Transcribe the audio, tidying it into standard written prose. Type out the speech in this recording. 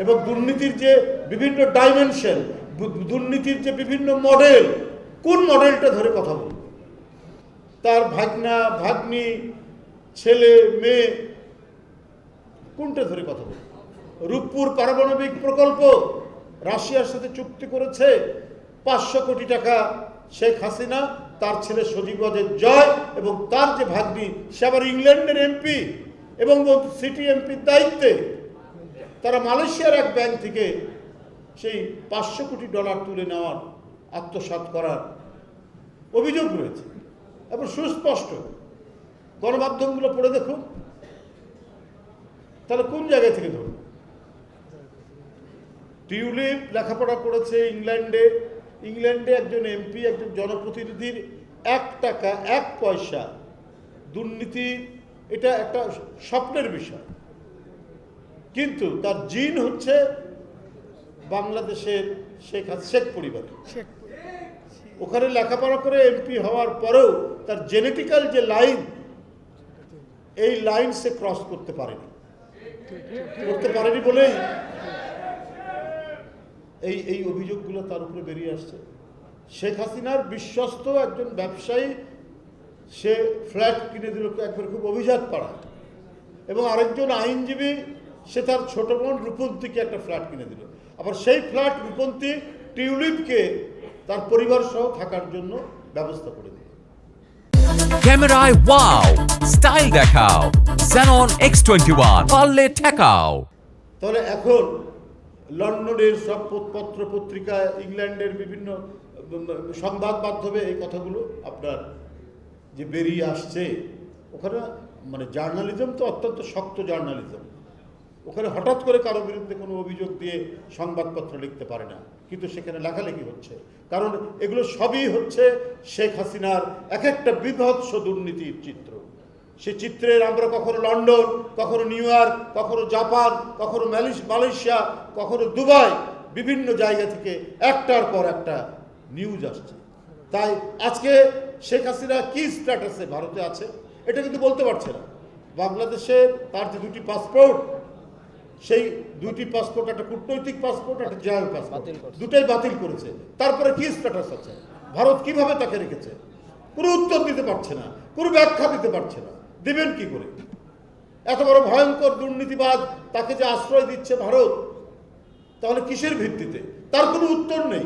এবং দুর্নীতির যে বিভিন্ন ডাইমেনশন, দুর্নীতির যে বিভিন্ন মডেল, কোন মডেলটা ধরে কথা বলবে? তার ভাগনা ভাগ্নি, ছেলে মেয়ে, কোনটা ধরে কথা বলবে? রূপপুর পারমাণবিক প্রকল্প রাশিয়ার সাথে চুক্তি করেছে 500 কোটি টাকা। শেখ হাসিনা, তার ছেলে সজীব ওয়াজেদ জয় এবং তার যে ভাগ্নি, সে আবার ইংল্যান্ডের এমপি এবং সিটি এমপির দায়িত্বে, তারা মালয়েশিয়ার এক ব্যাংক থেকে সেই 500 কোটি ডলার তুলে নেওয়ার, আত্মসাৎ করার অভিযোগ রয়েছে এবং সুস্পষ্ট। গণমাধ্যমগুলো পড়ে দেখুন, তাহলে কোন জায়গা থেকে ধরুন? টিউলিপ লেখাপড়া করেছে ইংল্যান্ডে, ইংল্যান্ডে একজন এমপি, একজন জনপ্রতিনিধির 1 টাকা 1 পয়সা দুর্নীতি, এটা একটা স্বপ্নের বিষয়। কিন্তু তার জিন হচ্ছে বাংলাদেশের শেখ পরিবারের। ওখানে লেখাপড়া করে এমপি হওয়ার পরেও তার জেনেটিক্যাল যে লাইন, এই লাইন সে ক্রস করতে পারেনি বলেই এই অভিযোগগুলো তার উপরে বেরিয়ে আসছে। শেখ হাসিনার বিশ্বস্ত একজন ব্যবসায়ী, সে ফ্ল্যাট কিনে দিল একবার খুব অভিজাত পাড়া, এবং আরেকজন আইনজীবী, সে তার ছোট বোন রূপন্তীকে একটা ফ্ল্যাট কিনে দিল। আবার সেই ফ্ল্যাট রূপন্তী টিউলিপকে তার পরিবার সহ থাকার জন্য ব্যবস্থা করে দিল। ক্যামেরায় ওয়াও, স্টাইল দেখাও, Xenon X21 পারলে ঠেকাও। তাহলে এখন লন্ডনের সব পত্র পত্রিকা, ইংল্যান্ডের বিভিন্ন সংবাদ মাধ্যমে এই কথাগুলো আপনার যে বেরিয়ে আসছে, ওখানে মানে জার্নালিজম তো অত্যন্ত শক্ত জার্নালিজম। ওখানে হঠাৎ করে কারো বিরুদ্ধে কোনো অভিযোগ দিয়ে সংবাদপত্র লিখতে পারে না, কিন্তু সেখানে লেখালেখি হচ্ছে, কারণ এগুলো সবই হচ্ছে শেখ হাসিনার এক একটা বিভৎস দুর্নীতির চিত্র। সে চিত্রের আমরা কখনো লন্ডন, কখনো নিউ ইয়র্ক, কখনো জাপান, কখনো মালয়েশিয়া, কখনো দুবাই, বিভিন্ন জায়গা থেকে একটার পর একটা নিউজ আসছে। তাই আজকে শেখ হাসিনা কি স্ট্যাটাসে ভারতে আছে এটা কিন্তু বলতে পারছে না। বাংলাদেশে তার যে 2টি পাসপোর্ট, সেই 2টি পাসপোর্ট, একটা কূটনৈতিক পাসপোর্ট, একটা জাল পাসপোর্ট, দুটাই বাতিল করেছে। তারপরে কি স্ট্যাটাস আছে? ভারত কিভাবে তাকে রেখেছে? কোনো উত্তর দিতে পারছে না, কোনো ব্যাখ্যা দিতে পারছে না। দিবেন কি করে? এত বড় ভয়ঙ্কর দুর্নীতিবাদ, তাকে যে আশ্রয় দিচ্ছে ভারত, তাহলে কিসের ভিত্তিতে? তার কোনো উত্তর নেই।